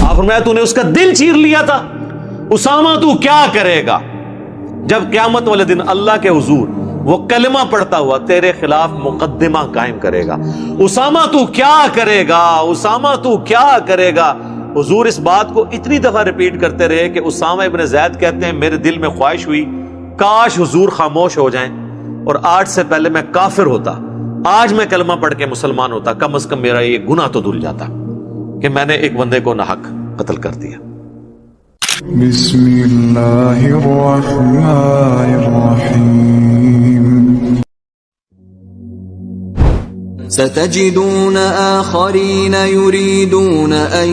آپ فرمایا تو نے اس کا دل چیر لیا تھا، اسامہ تو کیا کرے گا جب قیامت والے دن اللہ کے حضور وہ کلمہ پڑھتا ہوا تیرے خلاف مقدمہ قائم کرے گا، اسامہ تو کیا کرے گا، اسامہ تو کیا کرے گا۔ حضور اس بات کو اتنی دفعہ ریپیٹ کرتے رہے کہ اسامہ ابن زید کہتے ہیں میرے دل میں خواہش ہوئی کاش حضور خاموش ہو جائیں اور آج سے پہلے میں کافر ہوتا، آج میں کلمہ پڑھ کے مسلمان ہوتا، کم از کم میرا یہ گناہ تو دھل جاتا کہ میں نے ایک بندے کو ناحق قتل کر دیا۔ بسم اللہ الرحمن الرحیم۔ ستجدون آخرین یریدون ان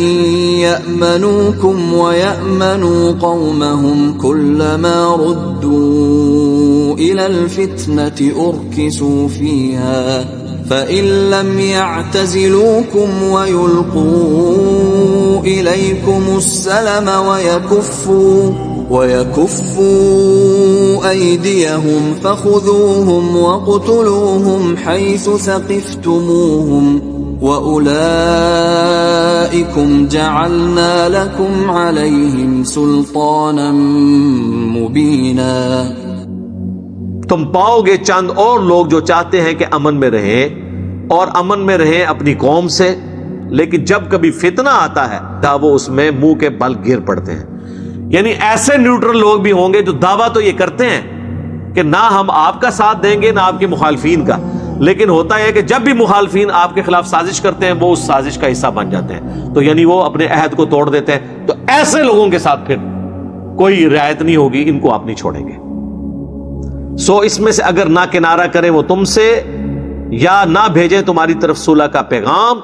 یأمنوکم ویأمنوا قومهم كلما ردوا إلى الفتنة أركسوا فيها فإن لم يعتزلوكم ويلقوا إليكم السلم ويكفوا أيديهم فخذوهم واقتلوهم حيث ثقفتموهم وأولئكم جعلنا لكم عليهم سلطانا مبينا۔ تم پاؤ گے چند اور لوگ جو چاہتے ہیں کہ امن میں رہیں اور امن میں رہیں اپنی قوم سے، لیکن جب کبھی فتنہ آتا ہے تو وہ اس میں منہ کے بل گر پڑتے ہیں۔ یعنی ایسے نیوٹرل لوگ بھی ہوں گے جو دعویٰ تو یہ کرتے ہیں کہ نہ ہم آپ کا ساتھ دیں گے نہ آپ کے مخالفین کا، لیکن ہوتا ہے کہ جب بھی مخالفین آپ کے خلاف سازش کرتے ہیں وہ اس سازش کا حصہ بن جاتے ہیں، تو یعنی وہ اپنے عہد کو توڑ دیتے ہیں۔ تو ایسے لوگوں کے ساتھ پھر کوئی رعایت نہیں ہوگی، ان کو آپ نہیں چھوڑیں گے۔ سو اس میں سے اگر نہ کنارہ کریں وہ تم سے، یا نہ بھیجیں تمہاری طرف صلح کا پیغام،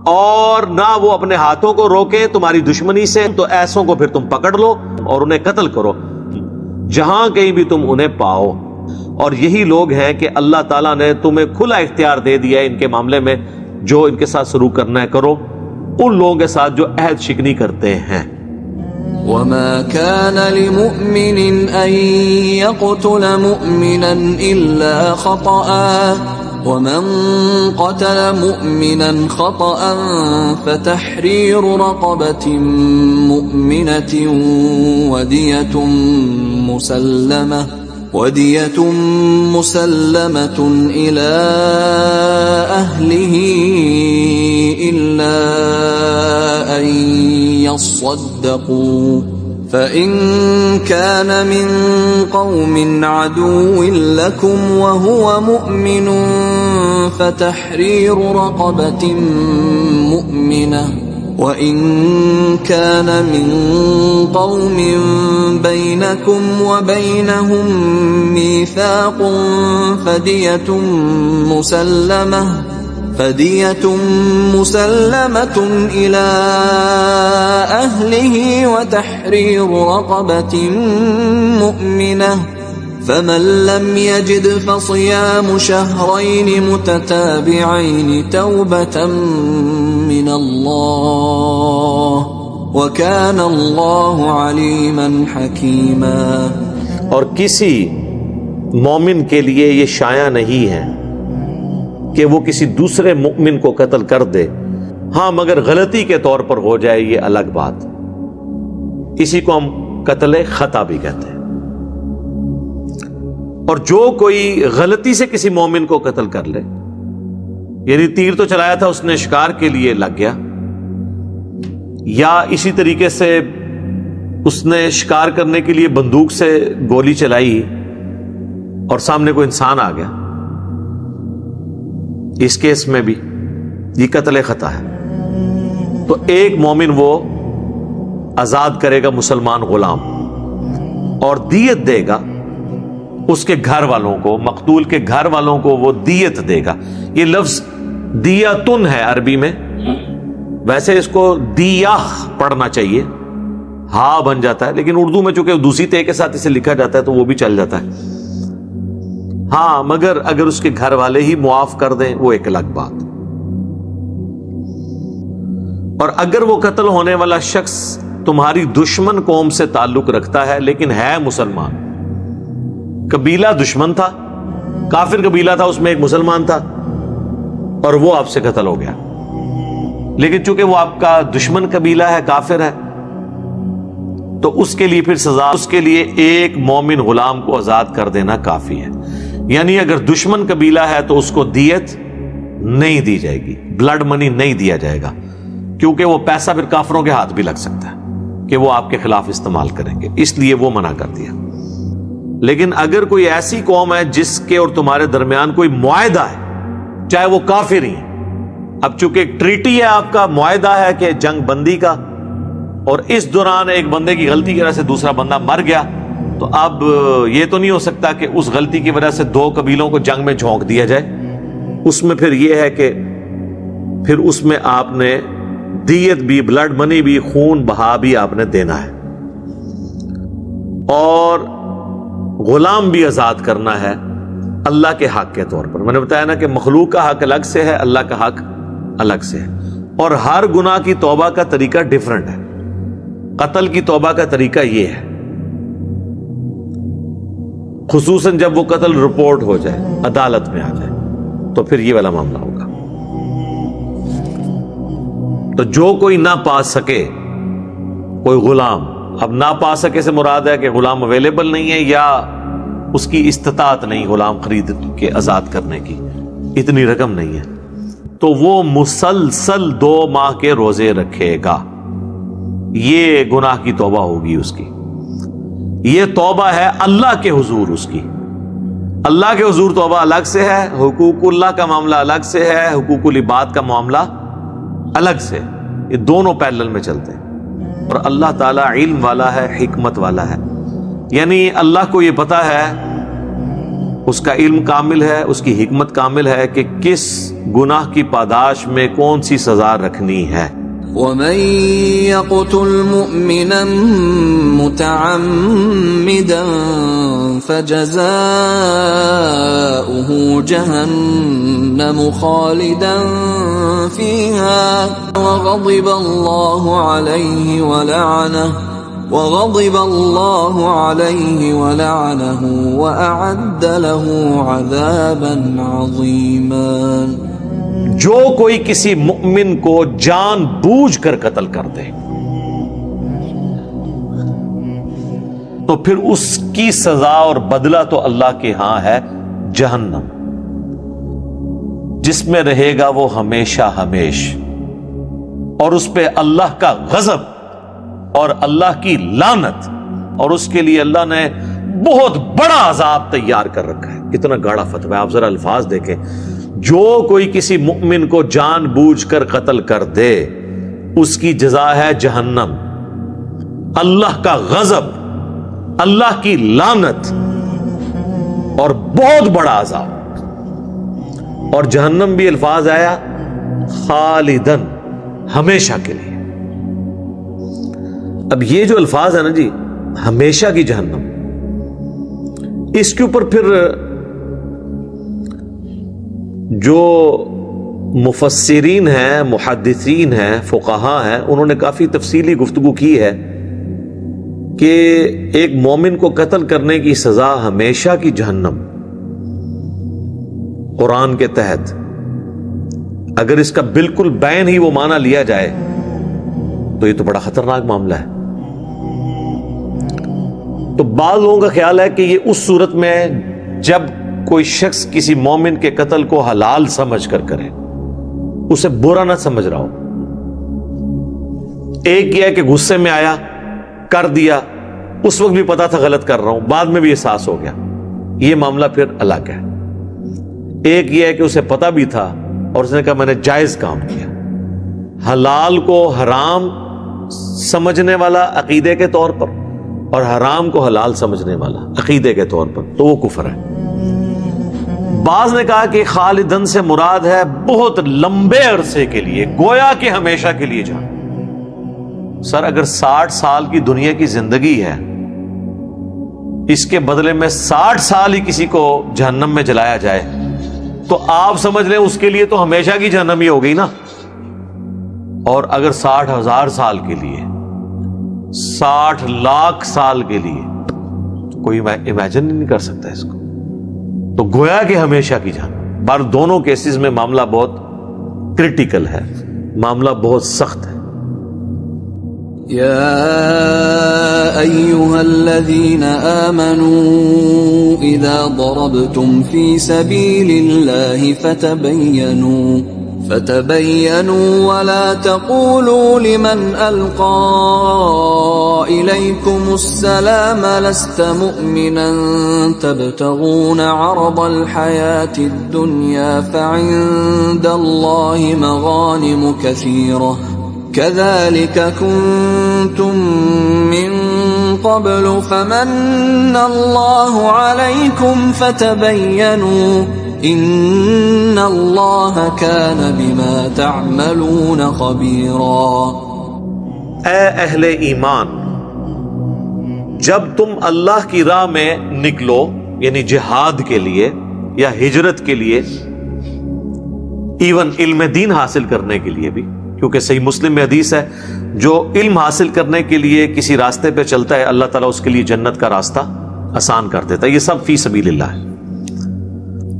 اور نہ وہ اپنے ہاتھوں کو روکیں تمہاری دشمنی سے، تو ایسوں کو پھر تم پکڑ لو اور انہیں قتل کرو جہاں کہیں بھی تم انہیں پاؤ۔ اور یہی لوگ ہیں کہ اللہ تعالیٰ نے تمہیں کھلا اختیار دے دیا ہے ان کے معاملے میں، جو ان کے ساتھ سلوک کرنا ہے کرو، ان لوگوں کے ساتھ جو عہد شکنی کرتے ہیں۔ وما كان لمؤمن أن يقتل مؤمنا إلا خطأ ومن قتل مؤمنا خطأ فتحرير رقبة مؤمنة ودية مسلمة إلى أهله إلا أن يصدقوا فإن كان من قوم عدو لكم وهو مؤمن فتحرير رقبة مؤمنة وإن كان من قوم بينكم وبينهم ميثاق فدية مسلمة إلى أهله وتحرير رقبة مؤمنة فمن لم يجد فصيام شهرين متتابعين توبة من الله وكان الله عليما حكيما۔ اور کسی مومن کے لیے یہ شایع نہیں ہے کہ وہ کسی دوسرے مؤمن کو قتل کر دے، ہاں مگر غلطی کے طور پر ہو جائے، یہ الگ بات، اسی کو ہم قتل خطا بھی کہتے ہیں۔ اور جو کوئی غلطی سے کسی مومن کو قتل کر لے، یعنی تیر تو چلایا تھا اس نے شکار کے لیے لگ گیا، یا اسی طریقے سے اس نے شکار کرنے کے لیے بندوق سے گولی چلائی اور سامنے کوئی انسان آ گیا، اس کیس میں بھی یہ قتل خطا ہے۔ تو ایک مومن وہ آزاد کرے گا مسلمان غلام، اور دیت دے گا اس کے گھر والوں کو، مقتول کے گھر والوں کو وہ دیت دے گا۔ یہ لفظ دیاتن ہے عربی میں، ویسے اس کو دیاہ پڑھنا چاہیے، ہاں بن جاتا ہے، لیکن اردو میں چونکہ دوسری تے کے ساتھ اسے لکھا جاتا ہے تو وہ بھی چل جاتا ہے، ہاں مگر اگر اس کے گھر والے ہی معاف کر دیں وہ ایک الگ بات۔ اور اگر وہ قتل ہونے والا شخص تمہاری دشمن قوم سے تعلق رکھتا ہے لیکن ہے مسلمان، قبیلہ دشمن تھا، کافر قبیلہ تھا، اس میں ایک مسلمان تھا اور وہ آپ سے قتل ہو گیا، لیکن چونکہ وہ آپ کا دشمن قبیلہ ہے، کافر ہے، تو اس کے لیے پھر سزا، اس کے لیے ایک مومن غلام کو آزاد کر دینا کافی ہے. یعنی اگر دشمن قبیلہ ہے تو اس کو دیت نہیں دی جائے گی، بلڈ منی نہیں دیا جائے گا، کیونکہ وہ پیسہ پھر کافروں کے ہاتھ بھی لگ سکتا ہے کہ وہ آپ کے خلاف استعمال کریں گے، اس لیے وہ منع کر دیا. لیکن اگر کوئی ایسی قوم ہے جس کے اور تمہارے درمیان کوئی معاہدہ ہے، چاہے وہ کافر ہی، اب چونکہ ایک ٹریٹی ہے، آپ کا معاہدہ ہے کہ جنگ بندی کا، اور اس دوران ایک بندے کی غلطی کی وجہ سے دوسرا بندہ مر گیا، تو اب یہ تو نہیں ہو سکتا کہ اس غلطی کی وجہ سے دو قبیلوں کو جنگ میں جھونک دیا جائے. اس میں پھر یہ ہے کہ پھر اس میں آپ نے دیت بھی، بلڈ منی بھی، خون بہا بھی آپ نے دینا ہے، اور غلام بھی آزاد کرنا ہے اللہ کے حق کے طور پر. میں نے بتایا نا کہ مخلوق کا حق الگ سے ہے، اللہ کا حق الگ سے ہے، اور ہر گناہ کی توبہ کا طریقہ ڈیفرنٹ ہے. قتل کی توبہ کا طریقہ یہ ہے، خصوصاً جب وہ قتل رپورٹ ہو جائے، عدالت میں آ جائے، تو پھر یہ والا معاملہ ہوگا. تو جو کوئی نہ پا سکے کوئی غلام، اب نہ پا سکے سے مراد ہے کہ غلام اویلیبل نہیں ہے یا اس کی استطاعت نہیں غلام خرید کے آزاد کرنے کی، اتنی رقم نہیں ہے، تو وہ مسلسل 2 ماہ کے روزے رکھے گا. یہ گناہ کی توبہ ہوگی اس کی. یہ توبہ ہے اللہ کے حضور اس کی. اللہ کے حضور توبہ الگ سے ہے، حقوق اللہ کا معاملہ الگ سے ہے، حقوق العباد کا معاملہ الگ سے. یہ دونوں پیرلل میں چلتے ہیں. اور اللہ تعالیٰ علم والا ہے، حکمت والا ہے. یعنی اللہ کو یہ پتا ہے، اس کا علم کامل ہے، اس کی حکمت کامل ہے کہ کس گناہ کی پاداش میں کون سی سزا رکھنی ہے. وَمَن يَقْتُلْ مُؤْمِنًا مُتَعَمِّدًا فَجَزَاؤُهُ جَهَنَّمُ خَالِدًا فِيهَا وَغَضِبَ اللَّهُ عَلَيْهِ وَلَعَنَهُ وَأَعَدَّ لَهُ عَذَابًا عَظِيمًا. جو کوئی کسی مؤمن کو جان بوجھ کر قتل کر دے تو پھر اس کی سزا اور بدلہ تو اللہ کے ہاں ہے جہنم، جس میں رہے گا وہ ہمیشہ ہمیش، اور اس پہ اللہ کا غضب اور اللہ کی لعنت، اور اس کے لیے اللہ نے بہت بڑا عذاب تیار کر رکھا ہے. کتنا گاڑا فتویٰ ہے، آپ ذرا الفاظ دیکھیں. جو کوئی کسی مؤمن کو جان بوجھ کر قتل کر دے اس کی جزا ہے جہنم، اللہ کا غضب، اللہ کی لعنت اور بہت بڑا عذاب. اور جہنم بھی الفاظ آیا خالدن، ہمیشہ کے لیے. اب یہ جو الفاظ ہے نا جی، ہمیشہ کی جہنم، اس کے اوپر پھر جو مفسرین ہیں، محدثین ہیں، فقہاء ہیں، انہوں نے کافی تفصیلی گفتگو کی ہے کہ ایک مومن کو قتل کرنے کی سزا ہمیشہ کی جہنم قرآن کے تحت، اگر اس کا بالکل بین ہی وہ معنی لیا جائے تو یہ تو بڑا خطرناک معاملہ ہے. تو بعض لوگوں کا خیال ہے کہ یہ اس صورت میں جب کوئی شخص کسی مومن کے قتل کو حلال سمجھ کر کرے، اسے برا نہ سمجھ رہا ہو. ایک یہ ہے کہ غصے میں آیا کر دیا، اس وقت بھی پتا تھا غلط کر رہا ہوں، بعد میں بھی احساس ہو گیا، یہ معاملہ پھر الگ ہے. ایک یہ ہے کہ اسے پتا بھی تھا اور اس نے کہا میں نے جائز کام کیا. حلال کو حرام سمجھنے والا عقیدے کے طور پر اور حرام کو حلال سمجھنے والا عقیدے کے طور پر، تو وہ کفر ہے. بعض نے کہا کہ خالدن سے مراد ہے بہت لمبے عرصے کے لیے، گویا کہ ہمیشہ کے لیے جان. سر اگر 60 سال کی دنیا کی زندگی ہے، اس کے بدلے میں 60 سال ہی کسی کو جہنم میں جلایا جائے تو آپ سمجھ لیں اس کے لیے تو ہمیشہ کی جہنم ہی ہو گئی نا. اور اگر 60,000 سال کے لیے، 60 لاکھ سال کے لیے، تو کوئی امیجن نہیں کر سکتا اس کو. تو گویا کہ ہمیشہ کی جہنم. بار دونوں کیسز میں معاملہ بہت کرٹیکل ہے. معاملہ بہت سخت ہے۔ يا أيها الذين آمنوا إذا ضربتم في سبيل الله فتبينوا ولا تقولوا لمن ألقى إليكم السلام لست مؤمنا تبتغون عرض الحياة الدنيا فعند الله مغانم كثيرة كذلك كنتم من قبل فمن الله عليكم فتبينوا إن الله كان بما تعملون خبيرا۔ اے اہل ایمان، جب تم اللہ کی راہ میں نکلو، یعنی جہاد کے لیے یا ہجرت کے لیے، ایون علم دین حاصل کرنے کے لیے بھی، کیونکہ صحیح مسلم میں حدیث ہے جو علم حاصل کرنے کے لیے کسی راستے پہ چلتا ہے اللہ تعالیٰ اس کے لیے جنت کا راستہ آسان کر دیتا ہے۔ یہ سب فی سبیل اللہ ہے۔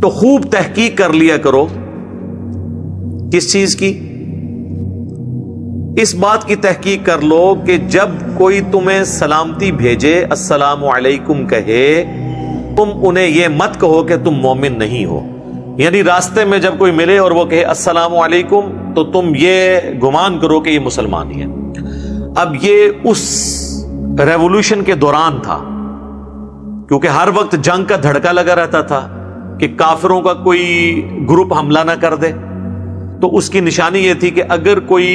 تو خوب تحقیق کر لیا کرو۔ کس چیز کی؟ اس بات کی تحقیق کر لو کہ جب کوئی تمہیں سلامتی بھیجے، السلام علیکم کہے، تم انہیں یہ مت کہو کہ تم مومن نہیں ہو۔ یعنی راستے میں جب کوئی ملے اور وہ کہے السلام علیکم تو تم یہ گمان کرو کہ یہ مسلمان ہی ہے۔ اب یہ اس ریولوشن کے دوران تھا، کیونکہ ہر وقت جنگ کا دھڑکا لگا رہتا تھا کہ کافروں کا کوئی گروپ حملہ نہ کر دے، تو اس کی نشانی یہ تھی کہ اگر کوئی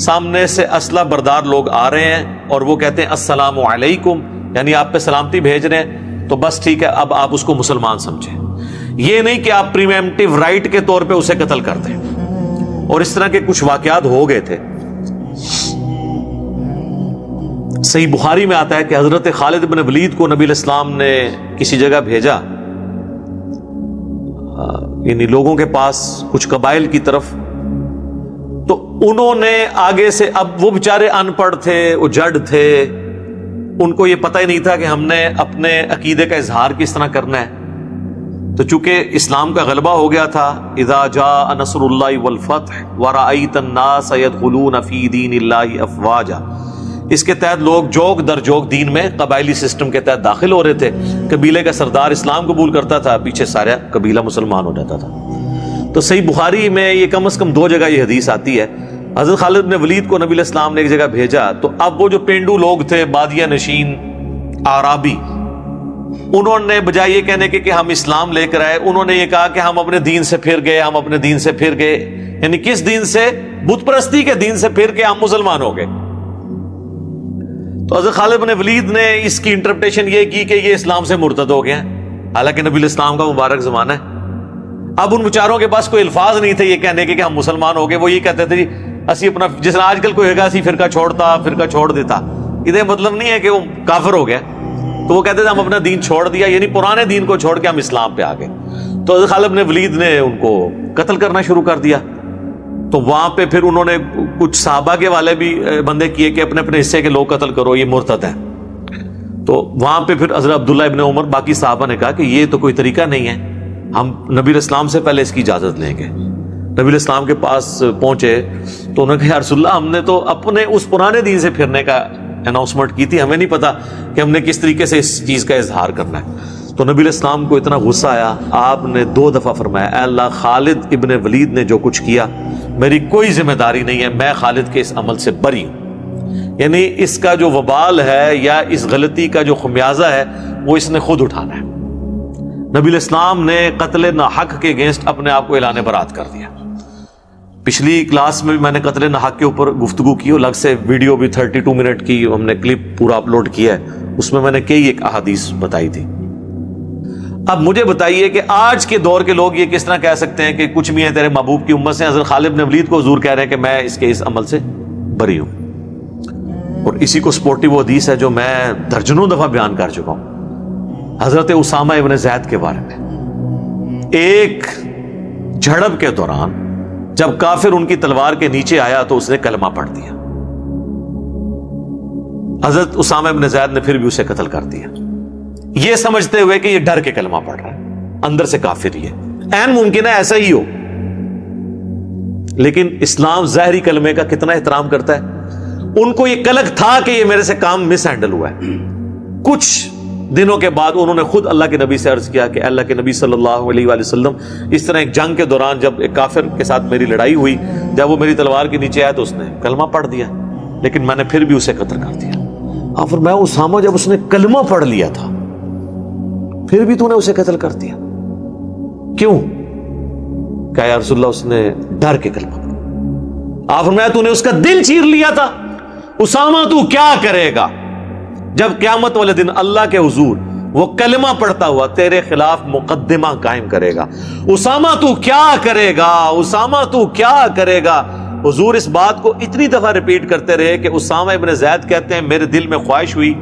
سامنے سے اسلحہ بردار لوگ آ رہے ہیں اور وہ کہتے ہیں السلام علیکم، یعنی آپ پہ سلامتی بھیج رہے ہیں، تو بس ٹھیک ہے، اب آپ اس کو مسلمان سمجھیں۔ یہ نہیں کہ آپ پریمپٹیو رائٹ کے طور پہ اسے قتل کر دیں۔ اور اس طرح کے کچھ واقعات ہو گئے تھے۔ صحیح بخاری میں آتا ہے کہ حضرت خالد بن ولید کو نبی علیہ السلام نے کسی جگہ بھیجا، یعنی لوگوں کے پاس، کچھ قبائل کی طرف، تو انہوں نے آگے سے، اب وہ بیچارے ان پڑھ تھے، وہ جڈ تھے، ان کو یہ پتہ ہی نہیں تھا کہ ہم نے اپنے عقیدے کا اظہار کس طرح کرنا ہے۔ تو چونکہ اسلام کا غلبہ ہو گیا تھا، اذا جاء نصر اللہ والفتح ورأیت الناس يدخلون فی دین اللہ افواجا، اس کے تحت لوگ جوک در جوک دین میں قبائلی سسٹم کے تحت داخل ہو رہے تھے۔ قبیلے کا سردار اسلام قبول کرتا تھا، پیچھے سارا قبیلہ مسلمان ہو جاتا تھا۔ تو صحیح بخاری میں یہ کم از کم 2 جگہ یہ حدیث آتی ہے۔ حضرت خالد بن ولید کو نبی علیہ السلام نے ایک جگہ بھیجا، تو اب وہ جو پینڈو لوگ تھے، بادیہ نشین اعرابی، انہوں نے بجائے یہ کہنے کے کہ ہم اسلام لے کر آئے، انہوں نے یہ کہا کہ ہم اپنے دین سے پھر گئے، ہم اپنے دین سے پھر گئے۔ یعنی کس دین سے؟ بت پرستی کے دین سے پھر کے ہم مسلمان ہو گئے۔ تو حضرت خالد بن ولید نے اس کی انٹرپریٹیشن یہ کی کہ یہ اسلام سے مرتد ہو گئے ہیں، حالانکہ نبی علیہ السلام کا مبارک زمانہ ہے۔ اب ان بیچاروں کے پاس کوئی الفاظ نہیں تھے یہ کہنے کے کہ ہم مسلمان ہو گئے۔ وہ یہ کہتے تھے جی اسی اپنا، جس طرح آج کل کوئی ہوگا اسی فرقہ چھوڑتا، فرقہ چھوڑ دیتا، یہ مطلب نہیں ہے کہ وہ کافر ہو گیا۔ تو وہ کہتے تھے ہم اپنا دین چھوڑ دیا، یعنی پرانے دین کو چھوڑ کے ہم اسلام پہ آ گئے۔ تو حضرت خالد بن ولید نے ان کو قتل کرنا شروع کر دیا۔ تو وہاں پہ پھر انہوں نے کچھ صحابہ کے والے بھی بندے کیے کہ اپنے اپنے حصے کے لوگ قتل کرو، یہ مرتد ہے۔ تو وہاں پہ پھر حضرت عبداللہ ابن عمر، باقی صحابہ نے کہا کہ یہ تو کوئی طریقہ نہیں ہے، ہم نبی علیہ السلام سے پہلے اس کی اجازت لیں گے۔ نبی علیہ السلام کے پاس پہنچے تو انہوں نے کہا یا رسول اللہ، ہم نے تو اپنے اس پرانے دین سے پھرنے کا اناؤنسمنٹ کی تھی، ہمیں نہیں پتا کہ ہم نے کس طریقے سے اس چیز کا اظہار کرنا ہے۔ تو نبی علیہ السلام کو اتنا غصہ آیا، آپ نے 2 دفعہ فرمایا اے اللہ، خالد ابن ولید نے جو کچھ کیا میری کوئی ذمہ داری نہیں ہے، میں خالد کے اس عمل سے بری ہوں۔ یعنی اس کا جو وبال ہے یا اس غلطی کا جو خمیازہ ہے وہ اس نے خود اٹھانا ہے۔ نبی علیہ السلام نے قتل ناحق کے اگینسٹ اپنے آپ کو اعلان برات کر دیا۔ پچھلی کلاس میں بھی میں نے قتل ناحق کے اوپر گفتگو کی، الگ سے ویڈیو بھی 32 منٹ کی ہم نے کلپ پورا اپلوڈ کیا ہے، اس میں نے کئی ایک احادیث بتائی تھی۔ اب مجھے بتائیے کہ آج کے دور کے لوگ یہ کس طرح کہہ سکتے ہیں کہ کچھ بھی ہیں تیرے محبوب کی امت سے؟ حضرت خالد بن ولید کو حضور کہہ رہے ہیں کہ میں اس کے اس عمل سے بری ہوں، اور اسی کو سپورٹی وہ حدیث ہے جو میں درجنوں دفعہ بیان کر چکا ہوں، حضرت اسامہ ابن زید کے بارے میں۔ ایک جھڑپ کے دوران جب کافر ان کی تلوار کے نیچے آیا تو اس نے کلمہ پڑھ دیا، حضرت اسامہ ابن زید نے پھر بھی اسے قتل کر دیا، یہ سمجھتے ہوئے کہ یہ ڈر کے کلمہ پڑھ رہا ہے، اندر سے کافر ہی ہے۔ عین ممکن ہے ایسا ہی ہو، لیکن اسلام ظاہری کلمے کا کتنا احترام کرتا ہے؟ ان کو یہ کلک تھا کہ یہ میرے سے کام مس ہینڈل ہوا ہے. کچھ دنوں کے بعد انہوں نے خود اللہ کے نبی سے عرض کیا کہ اللہ کے نبی صلی اللہ علیہ وآلہ وسلم، اس طرح ایک جنگ کے دوران جب ایک کافر کے ساتھ میری لڑائی ہوئی، جب وہ میری تلوار کے نیچے آیا تو اس نے کلمہ پڑھ دیا، لیکن میں نے پھر بھی اسے قتل کر دیا. اور فرمایا اسامہ جب اس نے کلمہ پڑھ لیا تھا پھر بھی تو نے اسے قتل کر دیا، کیوں؟ کہ یا رسول اللہ اس نے ڈر کے کلمہ پڑھا. آپ فرمایا تو نے اس کا دل چیر لیا تھا. اسامہ تو کیا کرے گا جب قیامت والے دن اللہ کے حضور وہ کلمہ پڑھتا ہوا تیرے خلاف مقدمہ قائم کرے گا؟ اسامہ تو کیا کرے گا؟ اسامہ تو کیا کرے گا؟ حضور اس بات کو اتنی دفعہ ریپیٹ کرتے رہے کہ اسامہ ابن زید کہتے ہیں میرے دل میں خواہش ہوئی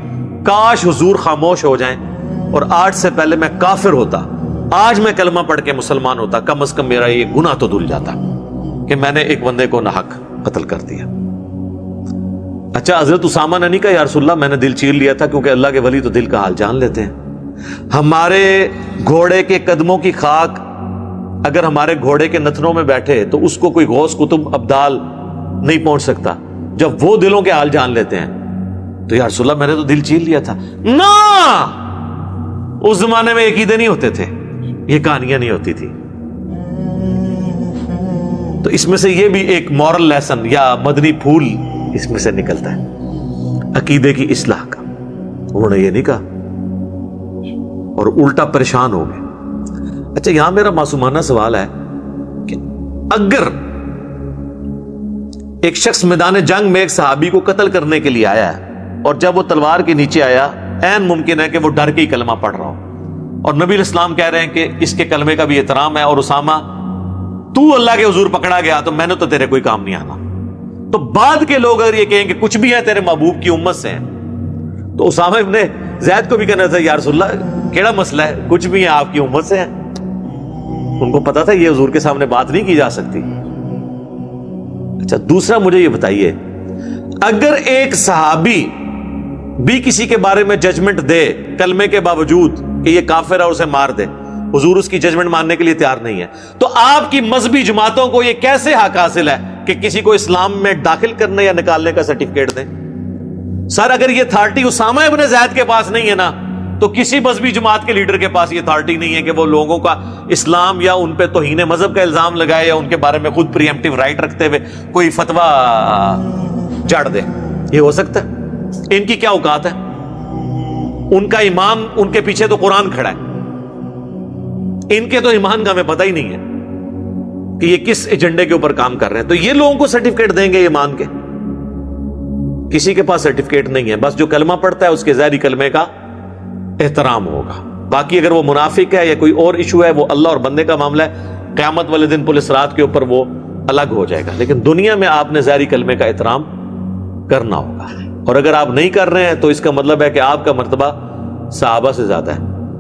کاش حضور خاموش ہو جائیں اور آج سے پہلے میں کافر ہوتا، آج میں کلمہ پڑھ کے مسلمان ہوتا، کم از کم میرا یہ گناہ تو دھل جاتا کہ میں نے ایک بندے کو ناحق قتل کر دیا. اچھا حضرت اسامہ نے نہیں کہا یا رسول اللہ میں نے دل چیر لیا تھا، کیونکہ اللہ کے ولی تو دل کا حال جان لیتے ہیں. ہمارے گھوڑے کے قدموں کی خاک اگر ہمارے گھوڑے کے نتنوں میں بیٹھے تو اس کو کوئی غوث قطب ابدال نہیں پہنچ سکتا. جب وہ دلوں کے حال جان لیتے ہیں تو یا رسول اللہ میں نے تو دل چیر لیا تھا. نا اس زمانے میں عقیدے نہیں ہوتے تھے، یہ کہانیاں نہیں ہوتی تھی. تو اس میں سے یہ بھی ایک مورل لیسن یا مدنی پھول اس میں سے نکلتا ہے عقیدے کی اصلاح کا. انہوں نے یہ نہیں کہا اور الٹا پریشان ہو گئے. اچھا یہاں میرا معصومانہ سوال ہے کہ اگر ایک شخص میدان جنگ میں ایک صحابی کو قتل کرنے کے لیے آیا ہے اور جب وہ تلوار کے نیچے آیا عین ممکن ہے کہ وہ ڈر کے ہی کلمہ پڑھ رہا ہو اور نبی الاسلام کہہ رہے ہیں کہ اس کے کلمے کا بھی احترام ہے، اور اسامہ تو اللہ کے حضور پکڑا گیا تو میں نے تو تیرے کوئی کام نہیں آنا. تو بعد کے لوگ اگر یہ کہیں کہ کچھ بھی ہے تیرے محبوب کی امت سے ہیں تو اسامہ ابن زید کو بھی کہنا تھا یا رسول اللہ کیڑا مسئلہ ہے، کچھ بھی ہے آپ کی امت سے ہیں. ان کو پتا تھا یہ حضور کے سامنے بات نہیں کی جا سکتی. اچھا دوسرا مجھے یہ بتائیے اگر ایک صحابی بھی کسی کے بارے میں ججمنٹ دے کلمے کے باوجود کہ یہ کافر ہے اور اسے مار دے، حضور اس کی ججمنٹ ماننے کے لیے تیار نہیں ہے، تو آپ کی مذہبی جماعتوں کو یہ کیسے حق حاصل ہے کہ کسی کو اسلام میں داخل کرنے یا نکالنے کا سرٹیفکیٹ دیں؟ سر اگر یہ اتھارٹی اسامہ ابن زید کے پاس نہیں ہے نا تو کسی مذہبی جماعت کے لیڈر کے پاس یہ اتھارٹی نہیں ہے کہ وہ لوگوں کا اسلام یا ان پہ توہین مذہب کا الزام لگائے یا ان کے بارے میں خود پریمپٹیو رائٹ رکھتے ہوئے کوئی فتویٰ جاڑ دے. یہ ہو سکتا ہے؟ ان کی کیا اوقات ہے؟ ان کا امام ان کے پیچھے تو قرآن کھڑا ہے، ان کے تو ایمان کا ہمیں پتہ ہی نہیں ہے کہ یہ کس ایجنڈے کے اوپر کام کر رہے ہیں. تو یہ لوگوں کو سرٹیفکیٹ دیں گے ایمان کے؟ کسی کے پاس سرٹیفکیٹ نہیں ہے. بس جو کلمہ پڑھتا ہے اس کے ظاہری کلمے کا احترام ہوگا. باقی اگر وہ منافق ہے یا کوئی اور ایشو ہے وہ اللہ اور بندے کا معاملہ ہے، قیامت والے دن پولیس رات کے اوپر وہ الگ ہو جائے گا. لیکن دنیا میں آپ نے ظاہری کلمے کا احترام کرنا ہوگا، اور اگر آپ نہیں کر رہے ہیں تو اس کا مطلب ہے کہ آپ کا مرتبہ صحابہ سے زیادہ ہے،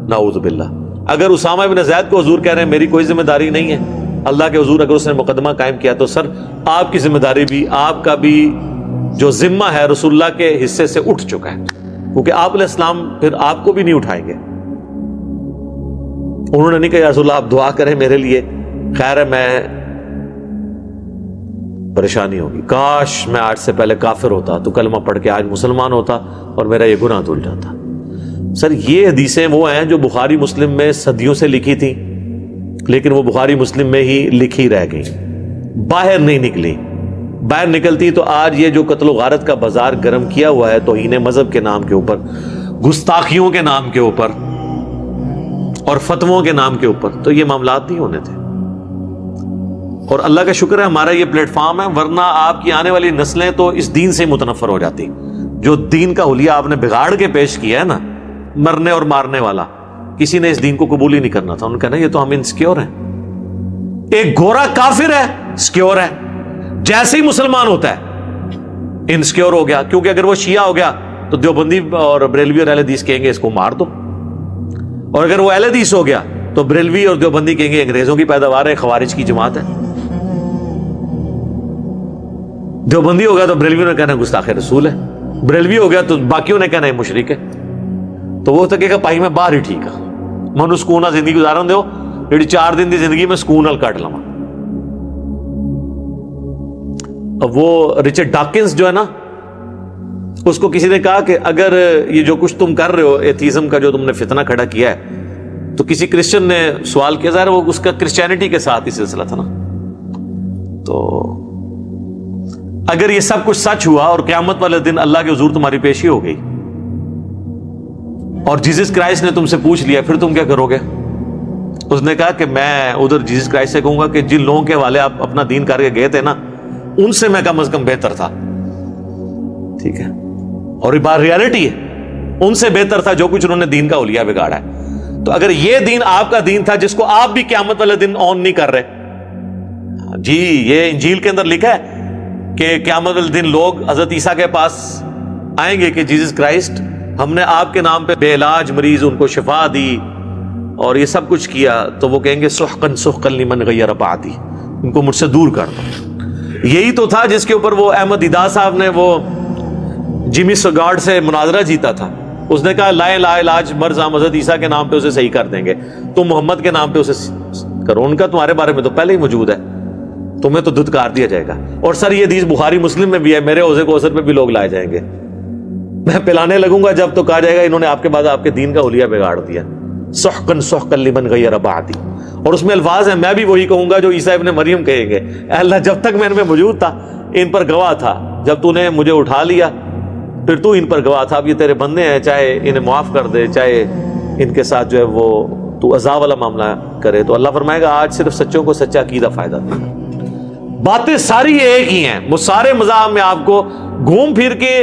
نعوذ باللہ. اگر اسامہ ابن زید کو حضور کہہ رہے ہیں میری کوئی ذمہ داری نہیں ہے، اللہ کے حضور اگر اس نے مقدمہ قائم کیا تو سر آپ کی ذمہ داری بھی، آپ کا بھی جو ذمہ ہے رسول اللہ کے حصے سے اٹھ چکا ہے، کیونکہ آپ علیہ السلام پھر آپ کو بھی نہیں اٹھائیں گے. انہوں نے نہیں کہا یا رسول اللہ آپ دعا کریں میرے لیے، خیر ہے میں پریشانی ہوگی، کاش میں آج سے پہلے کافر ہوتا تو کلمہ پڑھ کے آج مسلمان ہوتا اور میرا یہ گناہ دھل جاتا. سر یہ حدیثیں وہ ہیں جو بخاری مسلم میں صدیوں سے لکھی تھیں، لیکن وہ بخاری مسلم میں ہی لکھی رہ گئی، باہر نہیں نکلی. باہر نکلتی تو آج یہ جو قتل و غارت کا بازار گرم کیا ہوا ہے توہین مذہب کے نام کے اوپر، گستاخیوں کے نام کے اوپر اور فتووں کے نام کے اوپر، تو یہ معاملات نہیں ہونے تھے. اور اللہ کا شکر ہے ہمارا یہ پلیٹ فارم ہے، ورنہ آپ کی آنے والی نسلیں تو اس دین سے متنفر ہو جاتی. جو دین کا حلیہ آپ نے بگاڑ کے پیش کیا ہے نا، مرنے اور مارنے والا، کسی نے اس دین کو قبول ہی نہیں کرنا تھا. انہوں نے کہا نا یہ تو ہم انسیکیور ہیں. ایک گورا کافر ہے سیکیور ہے، جیسے ہی مسلمان ہوتا ہے انسیکیور ہو گیا، کیونکہ اگر وہ شیعہ ہو گیا تو دیوبندی اور بریلوی اور اہل حدیث کہیں گے اس کو مار دو، اور اگر وہ اہل حدیث ہو گیا تو بریلوی اور دیوبندی کہیں گے انگریزوں کی پیداوار ہے، خوارج کی جماعت ہے. دیوبندی ہو گیا تو بریلوی نے کہنا گستاخ رسول ہے، بریلوی ہو گیا تو باقیوں نے کہنا ہے مشرک ہے. تو وہ تکے گا پائی میں باہر ہی ٹھیک ہے، منو سکون زندگی گزارن دو، جی 4 دن کی زندگی میں سکون نال کٹ لواں. اب وہ رچرڈ ڈاکنز جو ہے نا، اس کو کسی نے کہا کہ اگر یہ جو کچھ تم کر رہے ہو ایتھیزم کا، جو تم نے فتنہ کھڑا کیا ہے، تو کسی کرسچن نے سوال کیا، ظاہر وہ اس کا کرسچینٹی کے ساتھ ہی سلسلہ تھا نا، تو اگر یہ سب کچھ سچ ہوا اور قیامت والے دن اللہ کے حضور تمہاری پیشی ہو گئی اور جیزس کرائسٹ نے تم سے پوچھ لیا، پھر تم کیا کرو گے؟ اس نے کہا کہ میں ادھر جیزس کرائسٹ سے کہوں گا کہ جن لوگوں کے حوالے آپ اپنا دین کر کے گئے تھے نا، ان سے میں کم از کم بہتر تھا. ٹھیک ہے، اور یہ بات ریالٹی ہے، ان سے بہتر تھا جو کچھ انہوں نے دین کا حلیہ بگاڑا ہے. تو اگر یہ دین آپ کا دین تھا جس کو آپ بھی قیامت والے دن آن نہیں کر رہے، جی یہ انجیل کے اندر لکھا ہے کہ قیامت والے دن لوگ حضرت عیسیٰ کے پاس آئیں گے کہ جیزس کرائسٹ، ہم نے آپ کے نام پہ بے علاج مریض ان کو شفا دی اور یہ سب کچھ کیا، تو وہ کہیں گے سحقن سحقن لمن غیر بعدی، ان کو مجھ سے دور کر دو. یہی تو تھا جس کے اوپر وہ احمد دیدار صاحب نے وہ جمی سگارڈ سے مناظرہ جیتا تھا. اس نے کہا لا علاج مرض ہم حضرت عیسیٰ کے نام پہ اسے صحیح کر دیں گے، تم محمد کے نام پہ اسے کرو. ان کا تمہارے بارے میں تو پہلے ہی موجود ہے، تمہیں تو دھتکار دیا جائے گا. اور سر یہ حدیث بخاری مسلم میں بھی ہے، میرے عوضے کو اثر پہ بھی لوگ لائے جائیں گے، میں پلانے لگوں گا جب تو کہا جائے گا انہوں نے آپ کے بعد آپ کے دین کا حلیہ بگاڑ دیا. سحقن سحقن لمن غیر بعدی، اور اس میں الفاظ ہیں، میں بھی وہی کہوں گا جو عیسیٰ ابن مریم کہیں گے، اے اللہ جب تک میں ان میں موجود تھا ان پر گواہ تھا، جب تو نے مجھے اٹھا لیا پھر تو ان پر گواہ تھا، اب یہ تیرے بندے ہیں، چاہے انہیں معاف کر دے، چاہے ان کے ساتھ جو ہے وہ تو عذاب والا معاملہ کرے. تو اللہ فرمائے گا آج صرف سچوں کو سچا عقیدہ فائدہ دے گا. باتیں ساری ایک ہی ہیں، وہ سارے مذاہب میں آپ کو گھوم پھر کے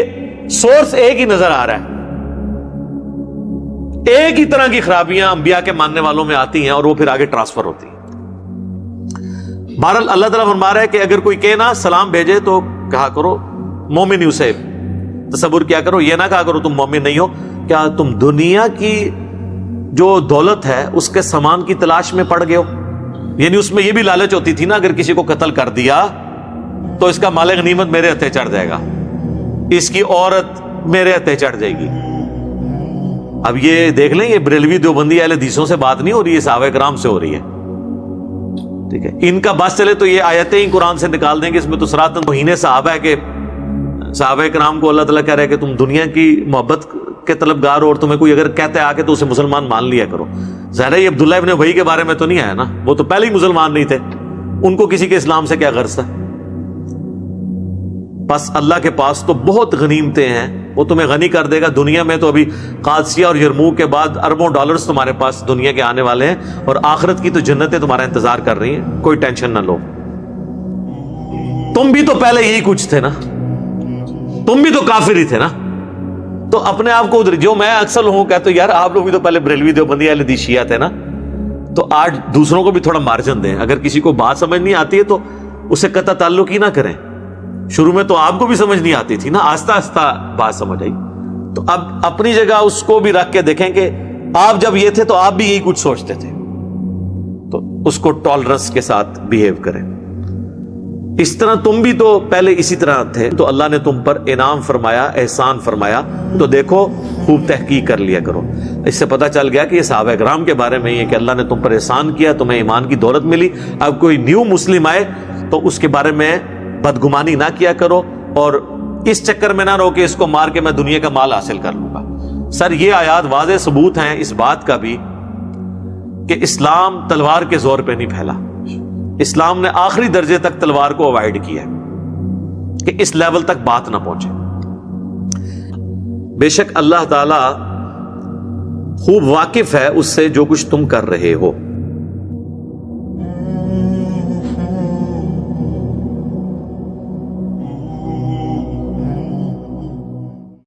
سورس ایک ہی نظر آ رہا ہے. ایک ہی طرح کی خرابیاں انبیاء کے ماننے والوں میں آتی ہیں اور وہ پھر آگے ٹرانسفر ہوتی ہیں. بہرحال اللہ تعالیٰ فرما رہا ہے کہ اگر کوئی کہے نا سلام بھیجے تو کہا کرو مومن ہی، اسے تصور کیا کرو، یہ نہ کہا کرو تم مومن نہیں ہو. کیا تم دنیا کی جو دولت ہے اس کے سامان کی تلاش میں پڑ گئے ہو؟ یعنی اس میں یہ بھی لالچ ہوتی تھی نا، اگر کسی کو قتل کر دیا تو اس کا مال غنیمت میرے ہتھے چڑھ جائے گا، اس کی عورت میرے ہتھے چڑھ جائے گی. اب یہ دیکھ لیں، یہ بریلوی دیوبندی اہل حدیثوں سے بات نہیں ہو رہی ہے، صحابہ کرام سے ہو رہی ہے. ٹھیک ہے، ان کا بس چلے تو یہ آیتیں ہی قرآن سے نکال دیں گے، اس میں تو سراۃ توہین صحابہ ہے کہ صحابہ کرام کو اللہ تعالیٰ کہہ رہا ہے کہ تم دنیا کی محبت کے طلبگار ہو اور تمہیں کوئی اگر کہتا ہے آ کے تو اسے مسلمان مان لیا کرو. ظاہر ہے یہ عبداللہ ابن ابی کے بارے میں تو نہیں آیا نا، وہ تو پہلے ہی مسلمان نہیں تھے، ان کو کسی کے اسلام سے کیا غرض تھا. بس اللہ کے پاس تو بہت غنیمتیں ہیں، وہ تمہیں غنی کر دے گا. دنیا میں تو ابھی قادسیہ اور یرموک کے بعد اربوں ڈالرز تمہارے پاس دنیا کے آنے والے ہیں، اور آخرت کی تو جنتیں تمہارا انتظار کر رہی ہیں، کوئی ٹینشن نہ لو. تم بھی تو پہلے یہی کچھ تھے نا، تم بھی تو کافر ہی تھے نا. تو اپنے آپ کو ادھر، جو میں اکثر لوگوں کو کہتا ہوں یار آپ لوگ بھی تو پہلے بریلوی دیوبندی اہل حدیث شیعہ تھے نا، تو آج دوسروں کو بھی تھوڑا مارجن دیں. اگر کسی کو بات سمجھ نہیں آتی ہے تو اسے قطع تعلق ہی نہ کریں. شروع میں تو آپ کو بھی سمجھ نہیں آتی تھی نا، آہستہ آہستہ بات سمجھ آئی. تو اب اپنی جگہ اس کو بھی رکھ کے دیکھیں کہ آپ جب یہ تھے تو آپ بھی یہی کچھ سوچتے تھے، تو اس کو ٹالرنس کے ساتھ بیہیو کریں. اس طرح تم بھی تو پہلے اسی طرح تھے، تو اللہ نے تم پر انعام فرمایا، احسان فرمایا، تو دیکھو خوب تحقیق کر لیا کرو. اس سے پتہ چل گیا کہ یہ صحابہ کرام کے بارے میں یہ کہ اللہ نے تم پر احسان کیا، تمہیں ایمان کی دولت ملی. اب کوئی نیو مسلم آئے تو اس کے بارے میں بدگمانی نہ کیا کرو، اور اس چکر میں نہ رہو کہ اس کو مار کے میں دنیا کا مال حاصل کر لوں گا. سر یہ آیات واضح ثبوت ہیں اس بات کا بھی کہ اسلام تلوار کے زور پہ نہیں پھیلا. اسلام نے آخری درجے تک تلوار کو اوائڈ کیا ہے کہ اس لیول تک بات نہ پہنچے. بے شک اللہ تعالی خوب واقف ہے اس سے جو کچھ تم کر رہے ہو.